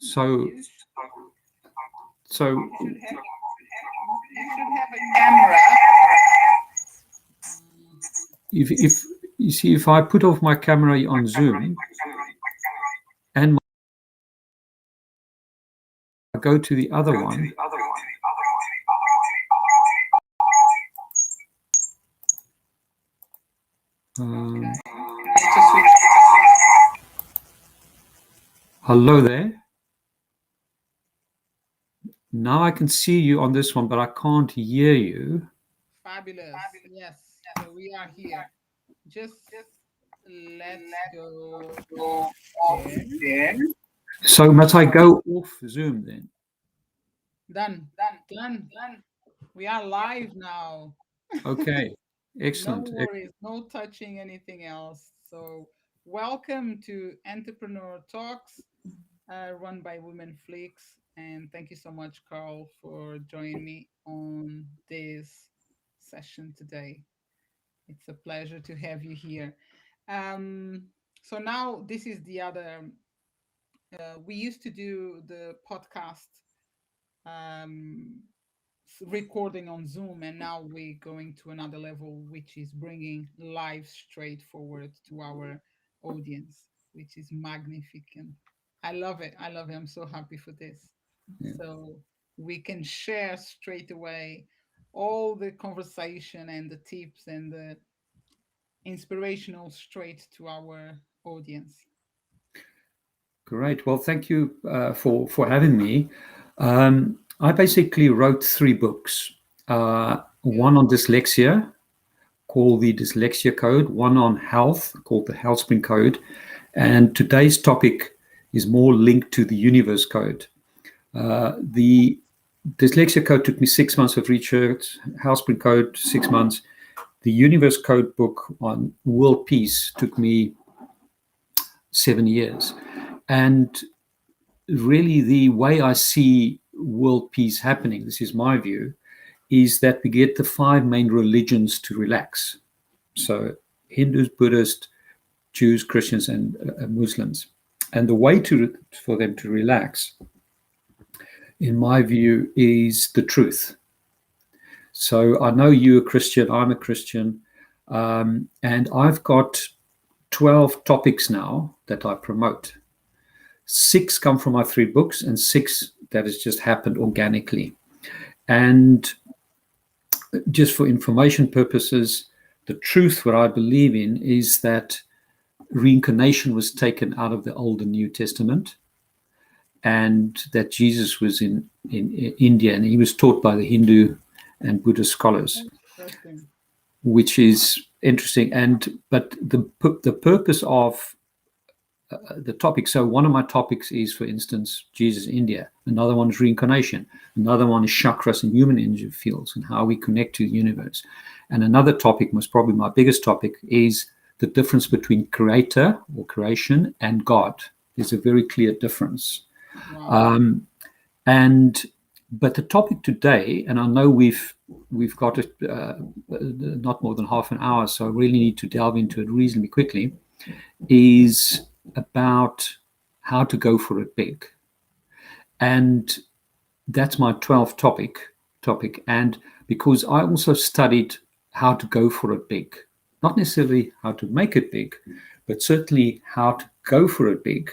So You should have a camera. if you see, if I put off my camera on Zoom and I go to the other one, hello there. Now I can see you on this one, but I can't hear you. Fabulous. Yes. So we are here. Just let's go there. So must I go off Zoom then? Done. We are live now. Okay, excellent. No worries, no touching anything else. So, welcome to Entrepreneur Talks, run by Women Flix. And thank you so much, Carl, for joining me on this session today. It's a pleasure to have you here. So, now this is the other, we used to do the podcast um, recording on Zoom, and now we're going to another level, which is bringing live straight forward to our audience, which is magnificent. I love it. I love it. I'm so happy for this. Yeah. So we can share straight away all the conversation and the tips and the inspirational straight to our audience. Great. Well, thank you for having me. I basically wrote 3 books. One on dyslexia, called the Dyslexia Code. One on health, called the Healthspring Code. And today's topic is more linked to the Universe Code. The Dyslexia Code took me 6 months of research. Healthspring Code, 6 months. The Universe Code book on world peace took me 7 years. And really, the way I see world peace happening, this is my view, is that we get the 5 main religions to relax. So Hindus, Buddhists, Jews, Christians, and Muslims. And the way for them to relax, in my view, is the truth. So I know you're a Christian, I'm a Christian, and I've got 12 topics now that I promote. 6 come from my 3 books, and 6 that has just happened organically. And just for information purposes, the truth, what I believe in, is that reincarnation was taken out of the Old and New Testament, and that Jesus was in India, and he was taught by the Hindu and Buddhist scholars, which is interesting. But the purpose of the topic, so one of my topics is, for instance, Jesus, India. Another one is reincarnation. Another one is chakras and human energy fields and how we connect to the universe. And another topic, most probably my biggest topic, is the difference between creator or creation and God. There's a very clear difference. Wow. But the topic today, and I know we've got it not more than half an hour, so I really need to delve into it reasonably quickly, is about how to go for it big. And that's my 12th topic. And because I also studied how to go for it big, not necessarily how to make it big, but certainly how to go for it big.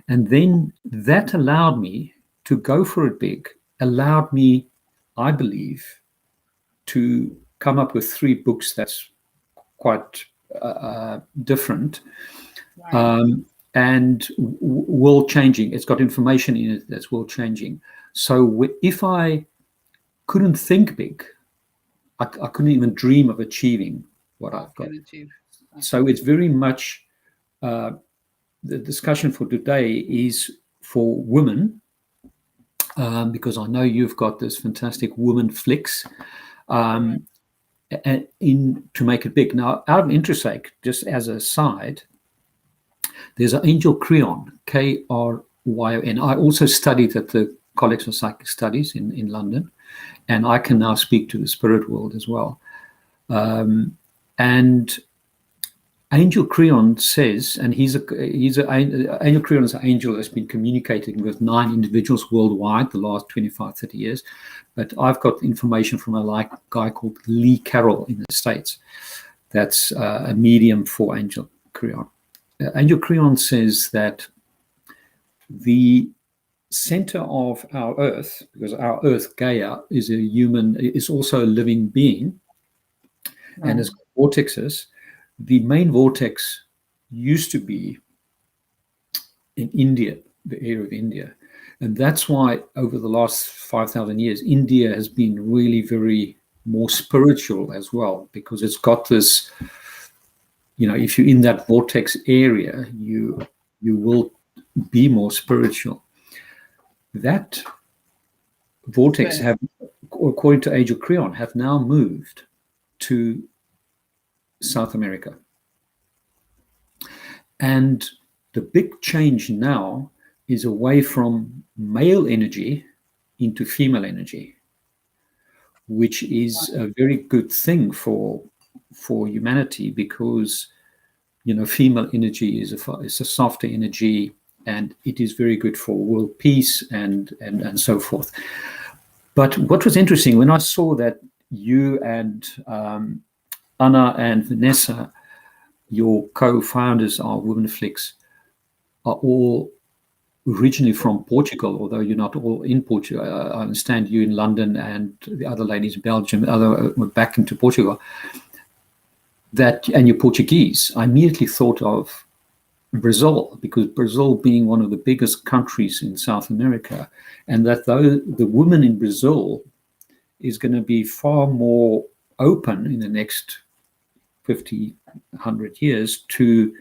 And then that allowed me to go for it big, allowed me, I believe, to come up with 3 books that's quite different. Right. And world changing. It's got information in it that's world changing. So if I couldn't think big, I couldn't even dream of achieving what I've got. So it's very much the discussion for today is for women, because I know you've got this fantastic Woman Flix, and to make it big. Now, out of interest sake, just as a side, there's an Angel Cryon, Kryon. I also studied at the College of Psychic Studies in London, and I can now speak to the spirit world as well. And Angel Creon says, and Angel Creon is an angel that's been communicating with 9 individuals worldwide the last 25, 30 years. But I've got information from a guy called Lee Carroll in the States. That's a medium for Angel Creon. Angel Creon says that the center of our Earth, because our Earth, Gaia, is also a living being, and has vortexes. The main vortex used to be in India, the area of India. And that's why over the last 5,000 years, India has been really very more spiritual as well, because it's got this, if you're in that vortex area, you will be more spiritual. That vortex have, according to Angel Creon, have now moved to South America. And the big change now is away from male energy into female energy, which is a very good thing for humanity, because female energy is a softer energy, and it is very good for world peace and so forth. But what was interesting, when I saw that you and Anna and Vanessa, your co-founders of WomenFlix, are all originally from Portugal, although you're not all in Portugal. I understand you in London and the other ladies in Belgium, were back into Portugal. And you're Portuguese. I immediately thought of Brazil, because Brazil being one of the biggest countries in South America, and that though the woman in Brazil is going to be far more open in the next 50, 100 years to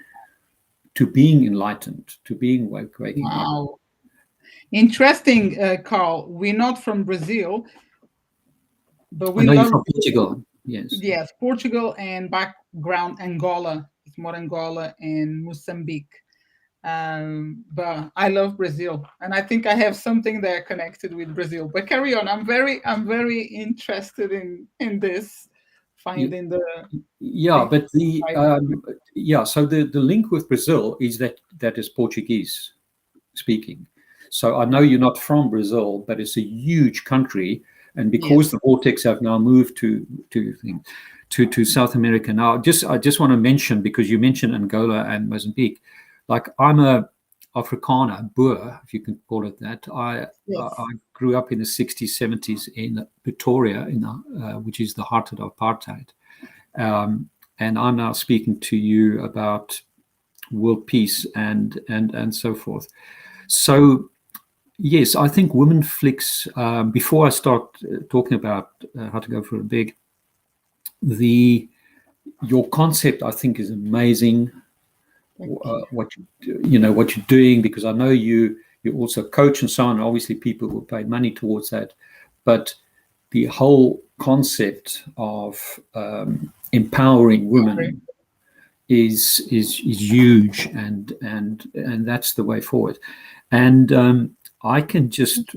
being enlightened, to being waking up. Wow. Interesting, Karl. We're not from Brazil, but we know love you're from Portugal. Yes. Yes, Portugal and background Angola. It's more Angola and Mozambique. But I love Brazil, and I think I have something there connected with Brazil. But carry on. I'm very interested in this, finding the but so the link with Brazil is that is Portuguese speaking. So I know you're not from Brazil, but it's a huge country, and because the vortex have now moved to South America now. I just want to mention, because you mentioned Angola and Mozambique, like I'm a Afrikaner, Boer, if you can call it that. I grew up in the 60s, 70s in Pretoria, which is the heart of apartheid. And I'm now speaking to you about world peace and so forth. So, yes, I think WomenFlix, before I start talking about how to go for a big, your concept, I think, is amazing. What you're doing, because I know you also coach and so on. Obviously, people will pay money towards that, but the whole concept of empowering women is huge, and that's the way forward. And I can just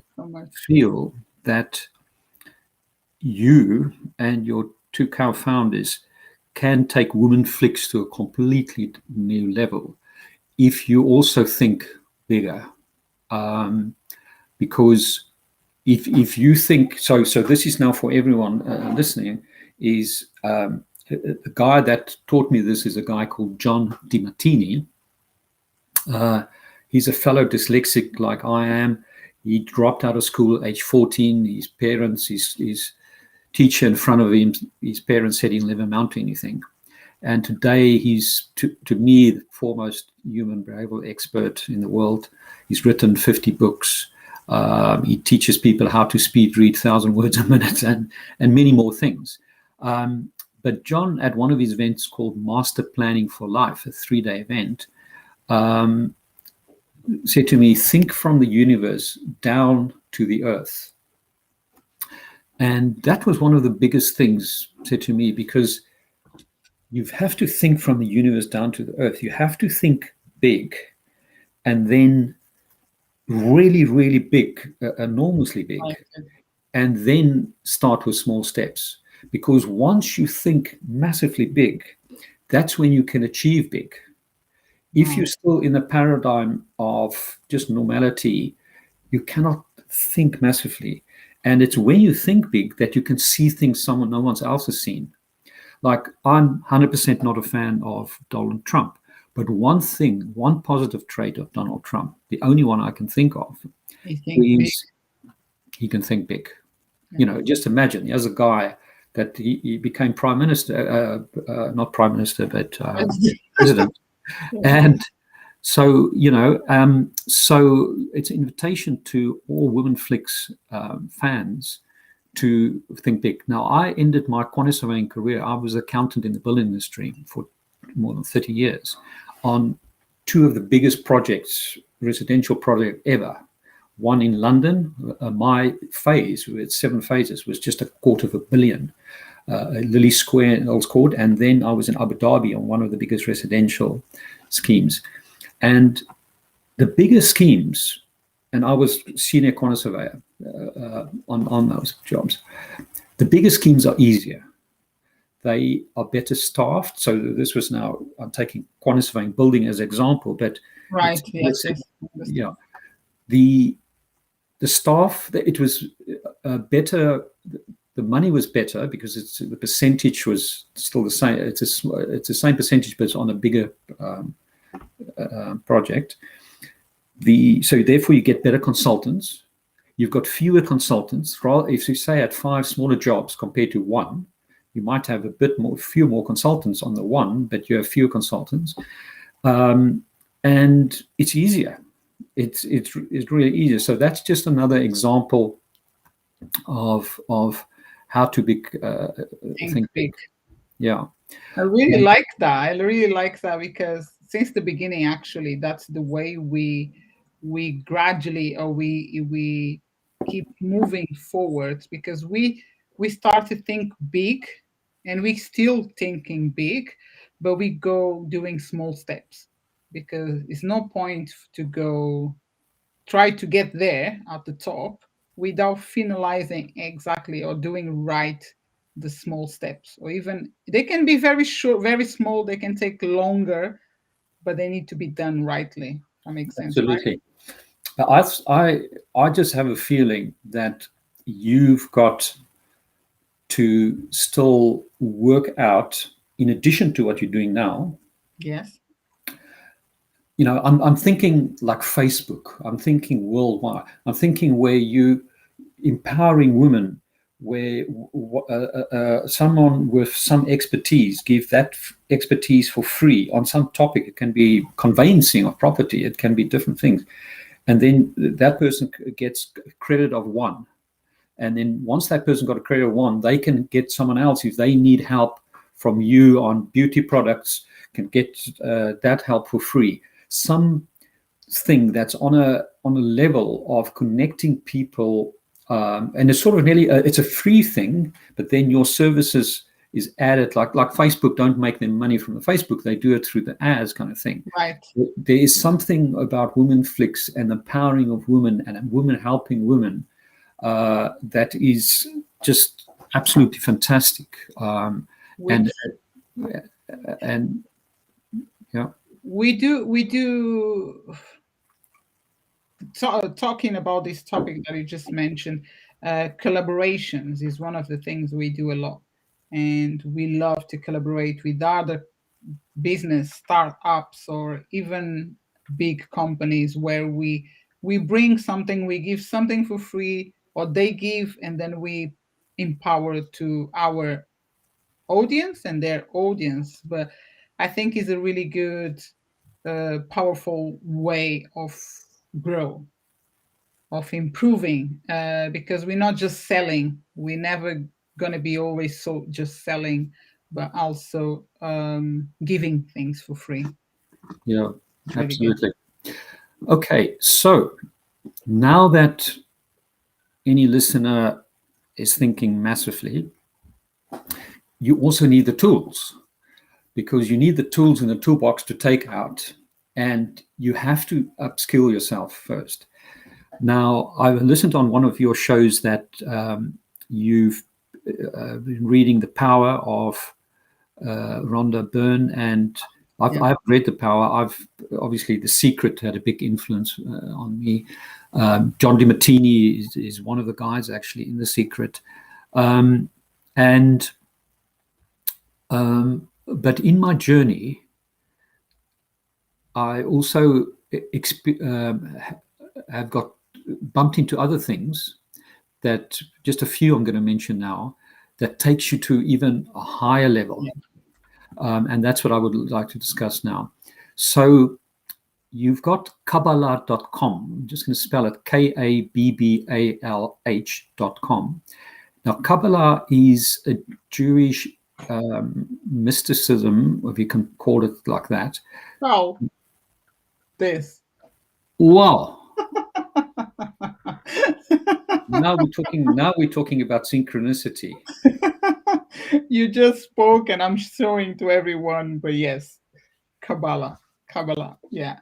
feel that you and your 2 co-founders can take WomenFlix to a completely new level if you also think bigger. Because if you think so this is now for everyone listening, is a guy that taught me this is a guy called John DiMartini. He's a fellow dyslexic like I am. He dropped out of school at age 14. His parents, his teacher in front of him, his parents said he'll never amount to anything. And today he's, to me, the foremost human behavioral expert in the world. He's written 50 books. He teaches people how to speed read 1,000 words a minute and many more things. But John, at one of his events called Master Planning for Life, a 3-day event, said to me, think from the universe down to the earth. And that was one of the biggest things said to me, because you have to think from the universe down to the earth. You have to think big, and then really, really big, enormously big, and then start with small steps. Because once you think massively big, that's when you can achieve big. If Wow. you're still in a paradigm of just normality, you cannot think massively. And it's when you think big that you can see things no one else has seen. Like, I'm 100% not a fan of Donald Trump. But one positive trait of Donald Trump, the only one I can think of, You think big. is he can think big. Just imagine, as a guy that he became prime minister, not prime minister, but president. And so, so it's an invitation to all Women Flicks fans to think big. Now, I ended my quantity surveying career. I was an accountant in the building industry for more than 30 years on two of the biggest projects, residential project ever. One in London, my phase with 7 phases was just $250 million, Lily Square, Earls Court, and then I was in Abu Dhabi on one of the biggest residential schemes. And the bigger schemes, and I was senior quantity surveyor on those jobs, the bigger schemes are easier. They are better staffed. So this was now, I'm taking quantity surveying building as an example, but Right. Yes. yeah, the staff, it was better. The money was better because the percentage was still the same. It's the same percentage, but it's on a bigger project. So therefore you get better consultants. You've got fewer consultants. If you say at 5 smaller jobs compared to 1, you might have few more consultants on the 1, but you have fewer consultants, and it's easier. It's really easier. So that's just another example of how to think big. Yeah. I really like that. I really like that because since the beginning, actually, that's the way we gradually, or we keep moving forward, because we start to think big, and we still thinking big, but we go doing small steps, because it's no point to go try to get there at the top without finalizing exactly or doing right the small steps. Or even they can be very short, very small, they can take longer, but they need to be done rightly. That makes sense, right? Absolutely. I just have a feeling that you've got to still work out, in addition to what you're doing now. Yes. I'm thinking like Facebook. I'm thinking worldwide. I'm thinking where you empowering women, where someone with some expertise give that expertise for free on some topic. It can be conveyancing of property. It can be different things. And then that person gets credit of 1. And then once that person got a credit of 1, they can get someone else, if they need help from you on beauty products, can get that help for free. Something that's on a level of connecting people, and it's sort of nearly it's a free thing, but then your services is added. Like Facebook don't make their money from the Facebook, they do it through the ads kind of thing. Right. There is something about Women Flicks and the empowering of women and women helping women that is just absolutely fantastic. And yeah, we do talking about this topic that you just mentioned. Collaborations is one of the things we do a lot, and we love to collaborate with other business startups or even big companies, where we bring something, we give something for free, or they give, and then we empower to our audience and their audience. But I think is a really good powerful way of grow, of improving, because we're not just selling, we're never going to be always so just selling, but also giving things for free. yeah, It's really good. absolutely. Okay, so now that any listener is thinking massively, you also need the tools, because you need the tools in the toolbox to take out, and you have to upskill yourself first. Now, I listened on one of your shows that you've been reading The Power of Rhonda Byrne, and I've read The Power. I've obviously The Secret had a big influence on me. John DeMartini is one of the guys actually in The Secret, but in my journey, I also have got bumped into other things that just a few I'm going to mention now that takes you to even a higher level. And that's what I would like to discuss now. So you've got Kabbalah.com. I'm just going to spell it Kabbalh.com. Now, Kabbalah is a Jewish mysticism, if you can call it like that. Oh, this. Wow. Now we're talking about synchronicity. You just spoke and I'm showing to everyone, but yes, Kabbalah, yeah.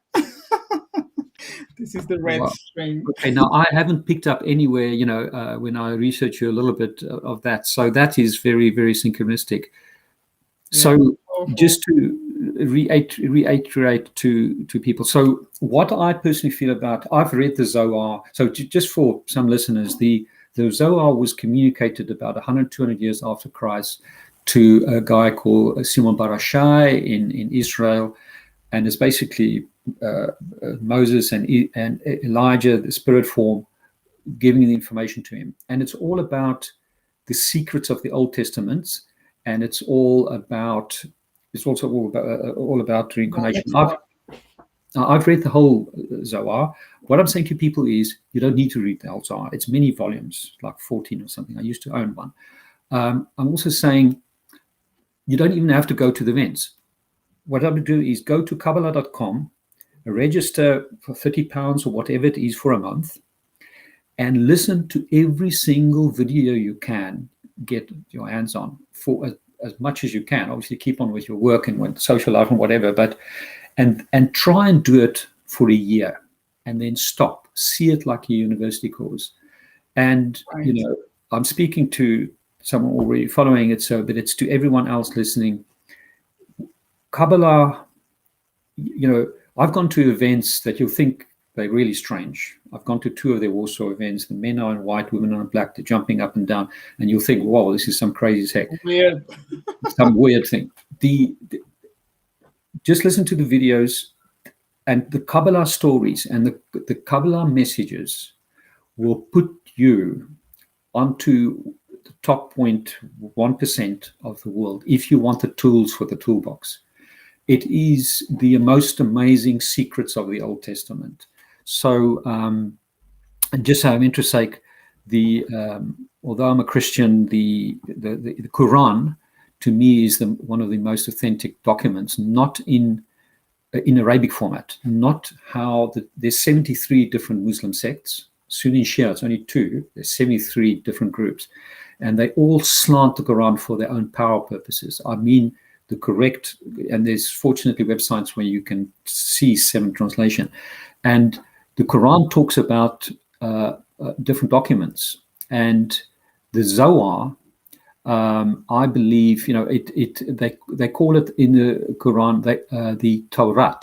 This is the red string. Okay, now I haven't picked up anywhere, when I research you a little bit of that. So that is very, very synchronistic. Yeah, so just to reiterate to people. So what I personally feel about, I've read the Zohar. So just for some listeners, the Zohar was communicated about 100, 200 years after Christ to a guy called Simon Barashai in Israel. And it's basically Moses and Elijah, the spirit form, giving the information to him. And it's all about the secrets of the Old Testament. And it's also all about reincarnation. I've read the whole Zohar. What I'm saying to people is, you don't need to read the whole Zohar. It's many volumes, like 14 or something. I used to own one. I'm also saying you don't even have to go to the events. What I would do is go to Kabbalah.com, register for £30 or whatever it is for a month, and listen to every single video you can get your hands on for as much as you can. Obviously, keep on with your work and with social life and whatever, but and try and do it for a year, and then stop. See it like a university course. And I'm speaking to someone already following it, but it's to everyone else listening. Kabbalah, I've gone to events that you'll think they're really strange. I've gone to 2 of their Warsaw events. The men are in white, women are in black. They're jumping up and down, and you'll think, "Whoa, this is some crazy heck, weird, some weird thing." Just listen to the videos, and the Kabbalah stories and the Kabbalah messages will put you onto the top 0.1% of the world if you want the tools for the toolbox. It is the most amazing secrets of the Old Testament. So, and just out of interest sake, although I'm a Christian, the Quran to me is one of the most authentic documents, not in Arabic format, not how there's 73 different Muslim sects. Sunni and Shia, it's only 2. There's 73 different groups, and they all slant the Quran for their own power purposes. I mean, the correct, and there's fortunately websites where you can see 7 translation, and the Quran talks about different documents, and the Zohar, I believe, they call it in the Quran the Torah,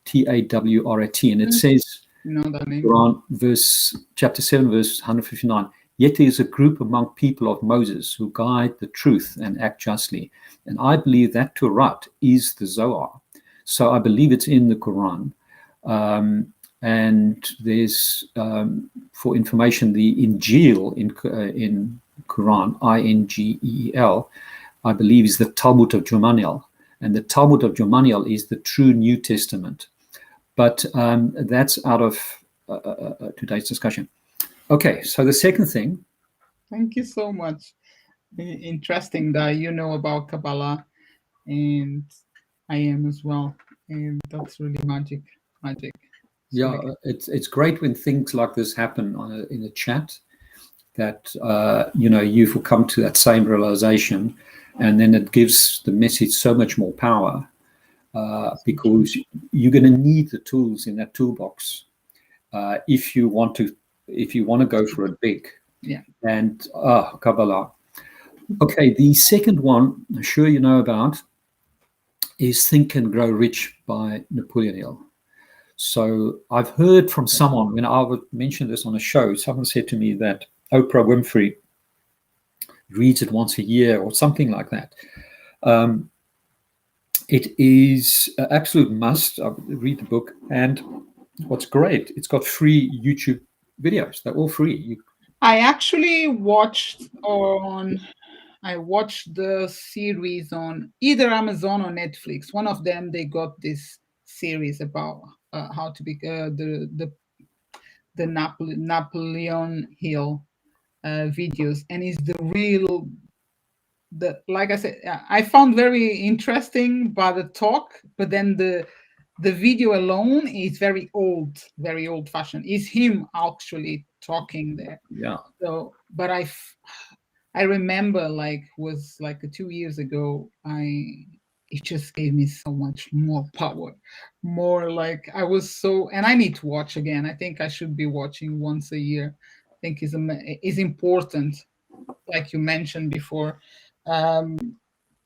Tawrat, and it says, Quran chapter 7 verse 159. Yet there is a group among people of Moses who guide the truth and act justly. And I believe that Torah is the Zohar. So I believe it's in the Quran. And there's, for information, the Injil in Quran, Ingeel, I believe is the Talmud of Jomaniel. And the Talmud of Jomaniel is the true New Testament. But that's out of today's discussion. Okay, so the second thing. Thank you so much. Interesting that you know about Kabbalah, and I am as well. And that's really magic. Yeah, it's great when things like this happen in a chat, that you've come to that same realization, and then it gives the message so much more power, because you're going to need the tools in that toolbox if you want to go for it big. Yeah. And Kabbalah. Okay, the second one, I'm sure you know about, is Think and Grow Rich by Napoleon Hill. So I've heard from someone, when I would mention this on a show, someone said to me that Oprah Winfrey reads it once a year or something like that. It is an absolute must. I read the book, and what's great, it's got free YouTube videos. They're all free. I actually watched the series on either Amazon or Netflix. One of them, they got this series about how to be the Napoleon Hill videos, and it's the real the like I said, I found very interesting by the talk, but then the video alone is very old fashioned. It's him actually talking there. Yeah. So, but I remember like was like 2 years ago. It just gave me so much more power, more like I was so. And I need to watch again. I think I should be watching once a year. I think is important, like you mentioned before, um,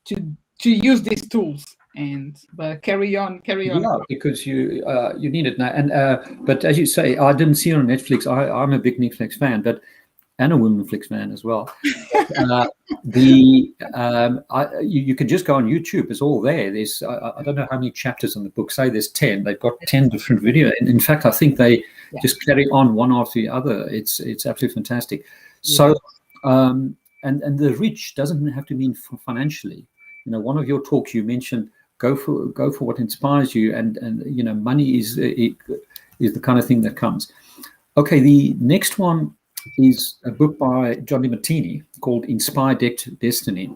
to to use these tools. And but carry on. Yeah, because you need it now. And but as you say, I didn't see it on Netflix. I'm a big Netflix fan, but and a Womenflix fan as well. Uh, you can just go on YouTube. It's all there. There's I don't know how many chapters in the book. Say there's 10. They've got 10 different videos. And in fact, I think they just carry on one after the other. It's absolutely fantastic. So and the rich doesn't have to mean financially. You know, one of your talks you mentioned go for what inspires you, and you know, money is the kind of thing that comes. Okay, the next one is a book by John DeMartini called Inspire Destiny.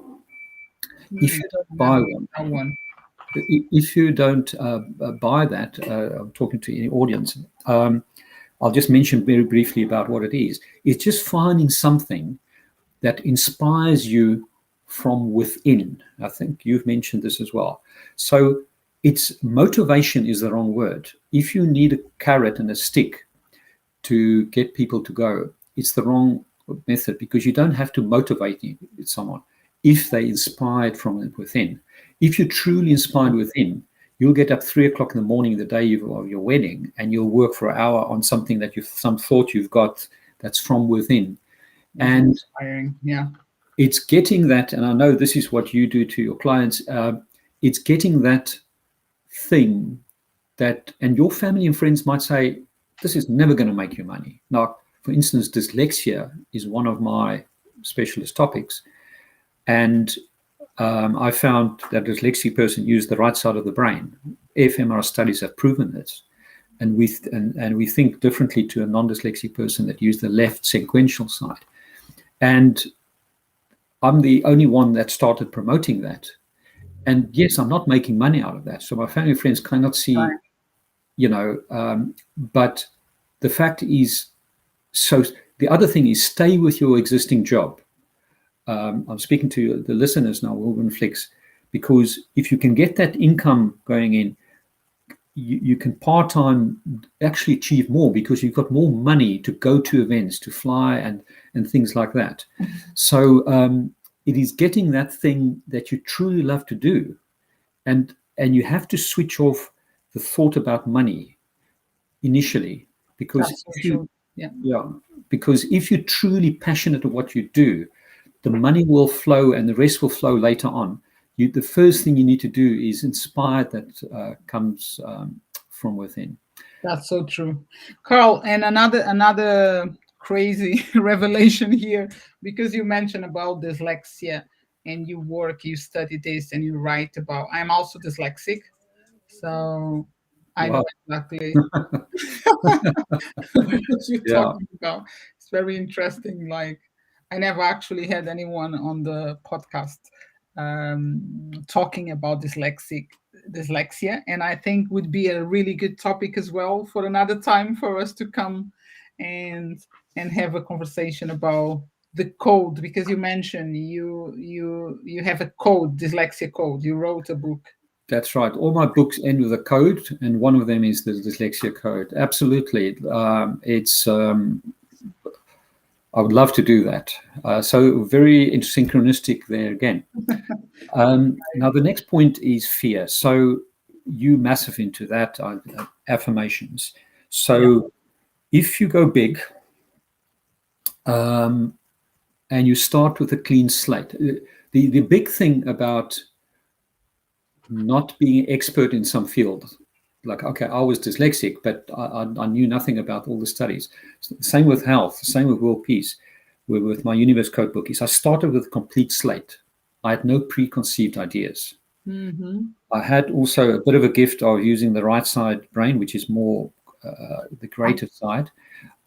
If you don't buy one, if you don't buy that, I'm talking to any audience, I'll just mention very briefly about what it is. It's just finding something that inspires you from within. I think you've mentioned this as well. So it's motivation is the wrong word. If you need a carrot and a stick to get people to go, it's the wrong method, because you don't have to motivate someone if they inspired from within. If you're truly inspired within, you'll get up 3 o'clock in the morning the day of your wedding, and you'll work for an hour on something that some thought you've got that's from within. And inspiring. Yeah, it's getting that, and I know this is what you do to your clients. It's getting that thing that, and your family and friends might say, this is never going to make you money. Now, for instance, dyslexia is one of my specialist topics. And I found that a dyslexic person used the right side of the brain. fMRI studies have proven this. And we think differently to a non-dyslexic person that used the left sequential side. And I'm the only one that started promoting that. And yes, I'm not making money out of that. So my family and friends cannot see, you know, but the fact is, so the other thing is stay with your existing job. I'm speaking to the listeners now, Womenflix, because if you can get that income going in, you can part-time actually achieve more, because you've got more money to go to events, to fly and things like that. So it is getting that thing that you truly love to do. And you have to switch off the thought about money initially, because because if you're truly passionate at what you do, the money will flow and the rest will flow later on. The first thing you need to do is inspire that comes from within. That's so true, Karl. And another crazy revelation here, because you mentioned about dyslexia, and you study this, and you write about. I'm also dyslexic, so I know exactly what you're talking about. It's very interesting. Like, I never actually had anyone on the podcast talking about dyslexia, and I think would be a really good topic as well for another time for us to come and have a conversation about the code, because you mentioned you have a code, dyslexia code. You wrote a book. That's right. All my books end with a code, and one of them is the dyslexia code. Absolutely. It's I would love to do that. So very synchronistic there again. Now, the next point is fear. So you massive into that, affirmations. Yeah. So if you go big, um, and you start with a clean slate, the big thing about not being expert in some field, like, okay, I was dyslexic, but I knew nothing about all the studies. Same with health, same with world peace, with my universe code book, is I started with a complete slate. I had no preconceived ideas. Mm-hmm. I had also a bit of a gift of using the right side brain, which is more the creative side.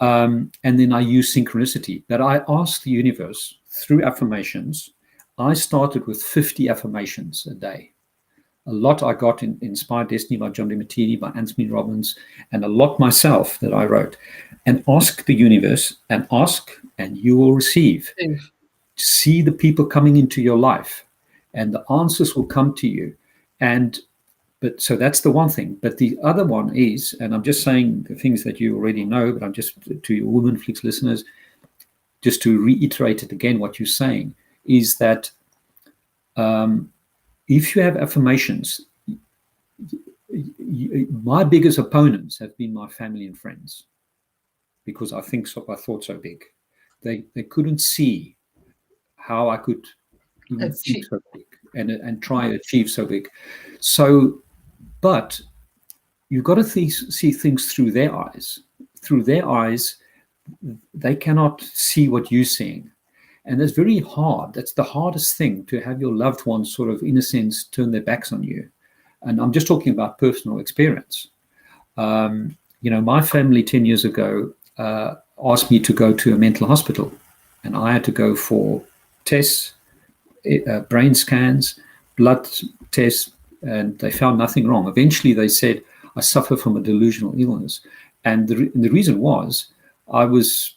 And then I use synchronicity. But I asked the universe through affirmations. I started with 50 affirmations a day. A lot I got in Inspired Destiny by John DeMartini, by Anthony Robbins, and a lot myself that I wrote. And ask the universe, and ask, and you will receive. Safe. See the people coming into your life, and the answers will come to you. And but so that's the one thing. But the other one is, and I'm just saying the things that you already know, but I'm just, to your Women Flix listeners, just to reiterate it again, what you're saying is that if you have affirmations, my biggest opponents have been my family and friends, because I thought so big. They couldn't see how I could even think Achieve. so big and try to achieve so big. So, but you've got to see things through their eyes. Through their eyes, they cannot see what you're seeing. And that's very hard. That's the hardest thing, to have your loved ones sort of, in a sense, turn their backs on you. And I'm just talking about personal experience. My family 10 years ago asked me to go to a mental hospital, and I had to go for tests, brain scans, blood tests, and they found nothing wrong. Eventually, they said I suffer from a delusional illness, and the reason was I was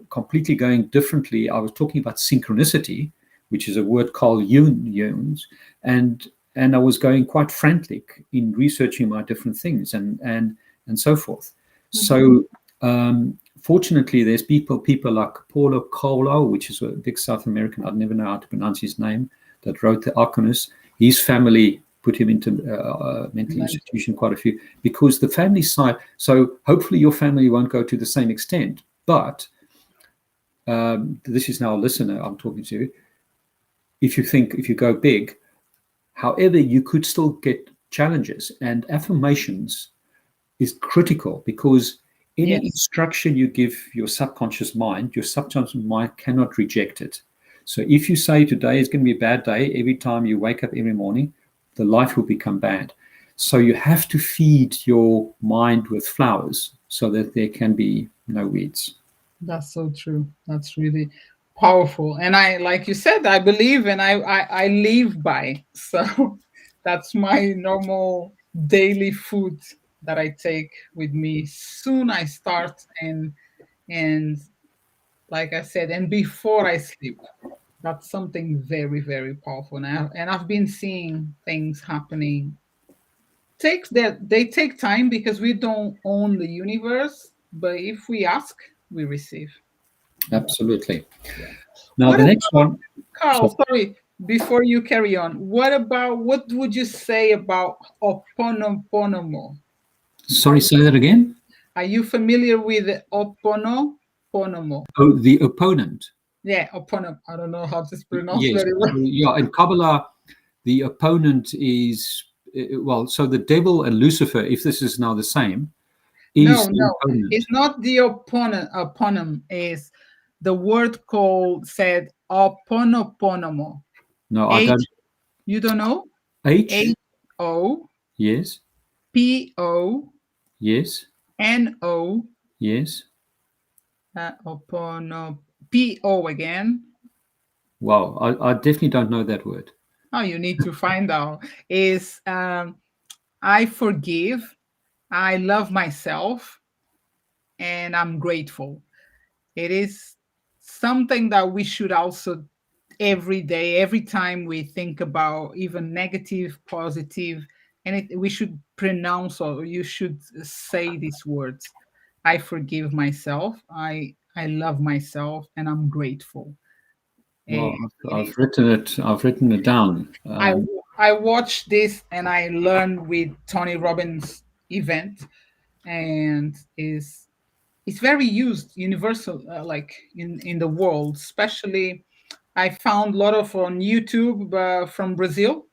completely going differently. I was talking about synchronicity, which is a word Carl uses, and I was going quite frantic in researching my different things and so forth. Mm-hmm. So fortunately, there's people like Paulo Coelho, which is a big South American. I'd never know how to pronounce his name. That wrote The Alchemist. His family put him into a mental institution, quite a few, because the family side. So hopefully your family won't go to the same extent. But this is now a listener I'm talking to. If you go big, however, you could still get challenges, and affirmations is critical, because any Yes. instruction you give your subconscious mind cannot reject it. So if you say today is going to be a bad day, every time you wake up every morning, the life will become bad. So you have to feed your mind with flowers so that there can be no weeds. That's so true. That's really powerful. And I, like you said, I believe and I live by. So that's my normal daily food that I take with me soon I start and like I said, and before I sleep. That's something very, very powerful. And I've been seeing things happening. They take time because we don't own the universe, but if we ask, we receive. Absolutely. Yeah. Now, What the next about one. Carl? So, Sorry, before you carry on, what would you say about oponoponomo? Are sorry, you, say that again. are you familiar with oponoponomo? Oh, the opponent. Yeah, opono. I don't know how to pronounce Yes. very well. Yeah. In Kabbalah, the opponent is, well, so the devil and Lucifer, if this is now the same, No, is the no, opponent. it's not the opponent. Oponym is the word called said oponoponomo. No, I H. don't. You don't know? H. H O Yes. P O Yes. N O Yes. opono P O again. Wow. I definitely don't know that word. Oh, you need to find out. Is I forgive, I love myself, and I'm grateful. It is something that we should also every day, every time we think about even negative, positive, and we should pronounce or you should say these words. I forgive myself. I I love myself, and I'm grateful. And Well, it I've is. written it. I've written it down. I I watched this and I learned with Tony Robbins event, and is it's very used universal, like in the world. Especially, I found a lot of on YouTube from Brazil.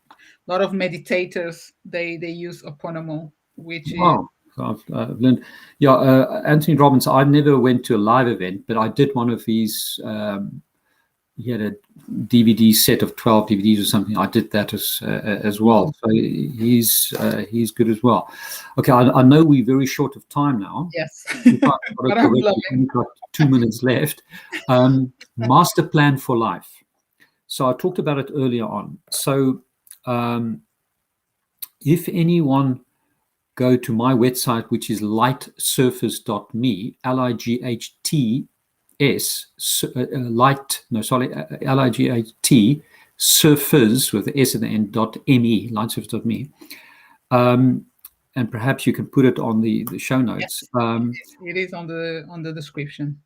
A lot of meditators they use Oponomo, which is Wow. So I've learned. Yeah, Anthony Robbins. I never went to a live event, but I did one of his. He had a DVD set of 12 DVDs or something. I did that as well. oh, So he's good as well. Okay, I know we're very short of time now. yes, If I've got it but I'm correct, we've loving. only got 2 minutes left. Master plan for life. So I talked about it earlier on. So um, if anyone go to my website, which is lightsurface.me, light, no, sorry, light, surface with the S at the end, .me, lightsurface.me. And perhaps you can put it on the show notes. Yes, it is on the description.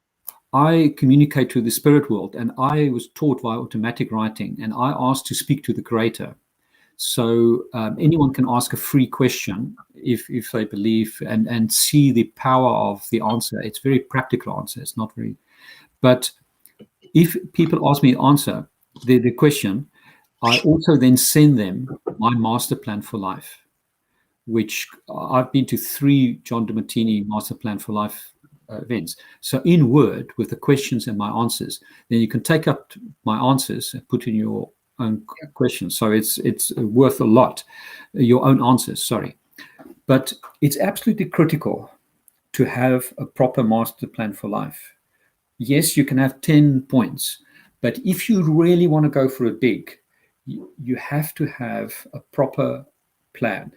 I communicate to the spirit world, and I was taught via automatic writing, and I asked to speak to the creator. So anyone can ask a free question if they believe and see the power of the answer. It's a very practical answer. It's not very, but if people ask me answer the question, I also then send them my master plan for life, which I've been to 3 John DeMartini master plan for life events. So in Word with the questions and my answers, then you can take up my answers and put in your own questions. So it's worth a lot, your own answers, sorry. But it's absolutely critical to have a proper master plan for life. Yes, you can have 10 points, but if you really want to go for it big, you have to have a proper plan.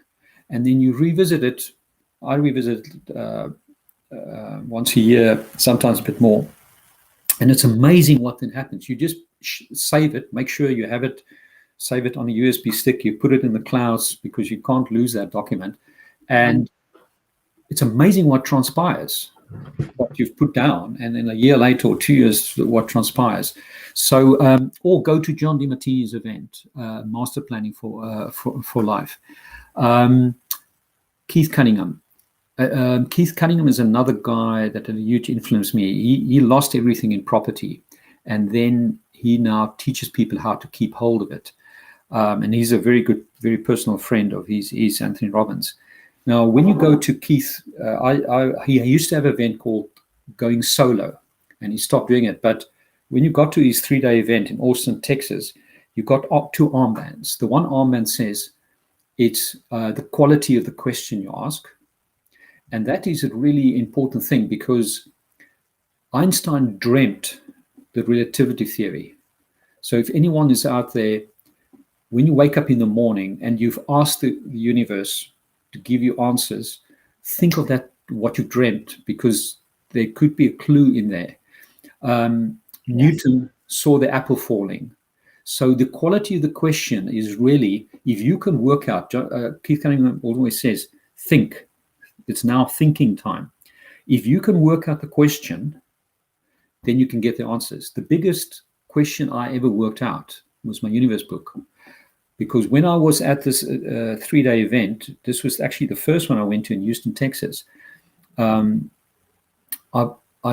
And then you revisit it. I revisit it once a year, sometimes a bit more. And it's amazing what then happens. You just save it, make sure you have it, save it on a USB stick, you put it in the clouds because you can't lose that document. And it's amazing what transpires, what you've put down, and then a year later or 2 years, what transpires. So, or go to John DeMartini's event, Master Planning for Life. Keith Cunningham. Keith Cunningham is another guy that had a huge influence me. He lost everything in property, and then he now teaches people how to keep hold of it. And he's a very good, very personal friend of his, Anthony Robbins. Now, when you go to Keith, he used to have an event called Going Solo, and he stopped doing it. But when you got to his 3-day event in Austin, Texas, you got 2 armbands. The one armband says it's the quality of the question you ask. And that is a really important thing because Einstein dreamt the relativity theory. So if anyone is out there, when you wake up in the morning and you've asked the universe to give you answers, think of that, what you dreamt, because there could be a clue in there. Newton saw the apple falling. So the quality of the question is really, if you can work out, Keith Cunningham always says, think. It's now thinking time. If you can work out the question, then you can get the answers. The biggest question I ever worked out was my universe book. Because when I was at this 3-day event, this was actually the first one I went to in Houston, Texas. I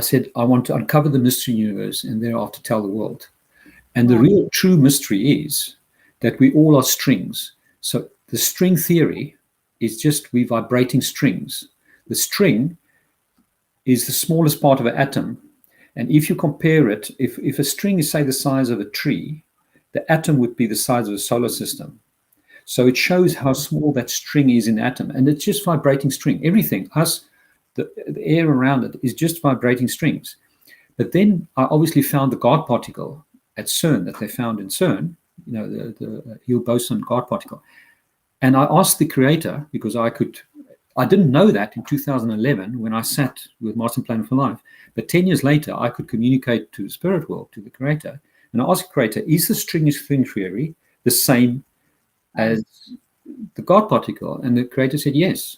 said, I want to uncover the mystery universe and thereafter tell the world. And the real true mystery is that we all are strings. So the string theory is just we vibrating strings. The string is the smallest part of an atom. And if you compare it, if a string is, say, the size of a tree, the atom would be the size of a solar system. So it shows how small that string is in the atom. And it's just vibrating string. Everything, us, the air around it is just vibrating strings. But then I obviously found the God particle at CERN that they found in CERN, the Higgs boson God particle. And I asked the creator, because I didn't know that in 2011 when I sat with Master Plan for Life. But 10 years later, I could communicate to the spirit world, to the creator. And I asked the creator, is the string theory the same as the God particle? And the creator said yes.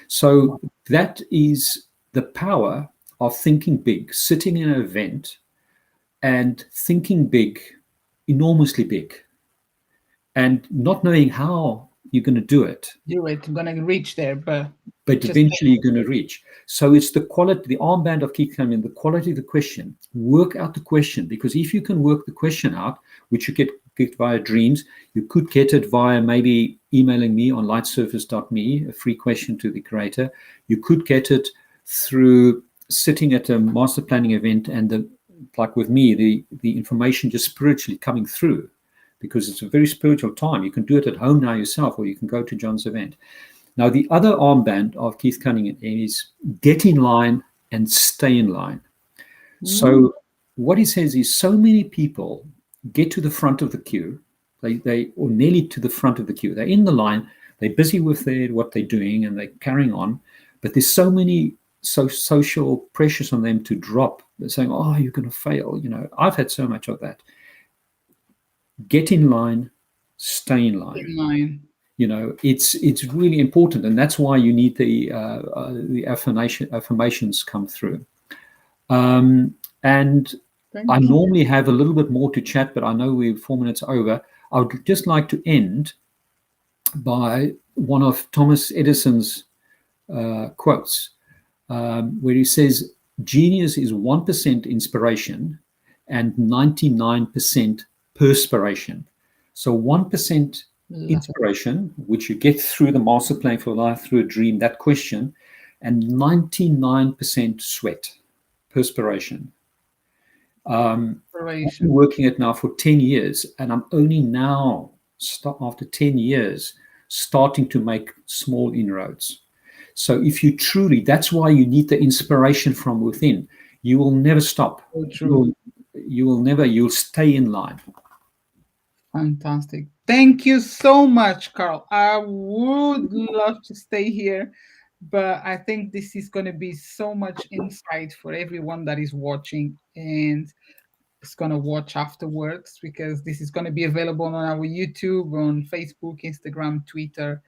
So that is the power of thinking big, sitting in an event and thinking big, enormously big, and not knowing how you're going to do it, Do it. I'm gonna reach there, but just eventually you're going to reach. So it's the quality, the armband of keep coming, the quality of the question. Work out the question, because if you can work the question out, which you get via dreams, you could get it via maybe emailing me on lightsurface.me, a free question to the creator. You could get it through sitting at a master planning event and like with me, the information just spiritually coming through, because it's a very spiritual time. You can do it at home now yourself, or you can go to John's event. Now, the other armband of Keith Cunningham is get in line and stay in line. So what he says is, so many people get to the front of the queue, they or nearly to the front of the queue. They're in the line, they're busy with what they're doing, and they're carrying on. But there's so many social pressures on them to drop. They're saying, oh, you're going to fail. I've had so much of that. Get in line, stay in line. in line. It's really important, and that's why you need the affirmations come through. And I normally have a little bit more to chat, but I know we're 4 minutes over. I would just like to end by one of Thomas Edison's quotes, where he says, genius is 1% inspiration and 99% perspiration. So 1% inspiration, which you get through the master plan for life, through a dream, that question, and 99% sweat, perspiration. I've been working it now for 10 years, and I'm only now, after 10 years, starting to make small inroads. So if you truly, that's why you need the inspiration from within. You will never stop. You'll stay in line. Fantastic. Thank you so much, Karl. I would love to stay here, but I think this is going to be so much insight for everyone that is watching and is going to watch afterwards, because this is going to be available on our YouTube, on Facebook, Instagram, Twitter,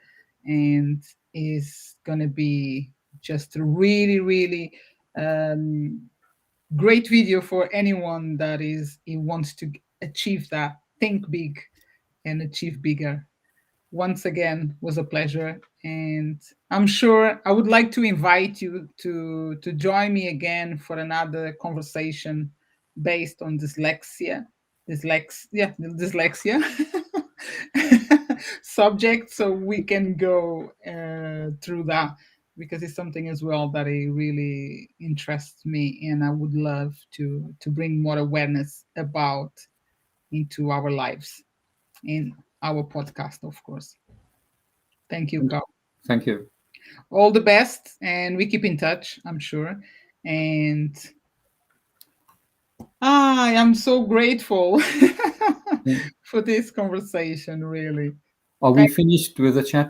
and is going to be just a really, really great video for anyone that wants to achieve that, think big and achieve bigger. Once again, was a pleasure, and I'm sure I would like to invite you to join me again for another conversation based on dyslexia subject, so we can go through that, because it's something as well that it really interests me, and I would love to bring more awareness about into our lives in our podcast, of course. Thank you, Karl. Thank you. All the best, and we keep in touch, I'm sure. And I am so grateful for this conversation, really. Are we finished with the chat?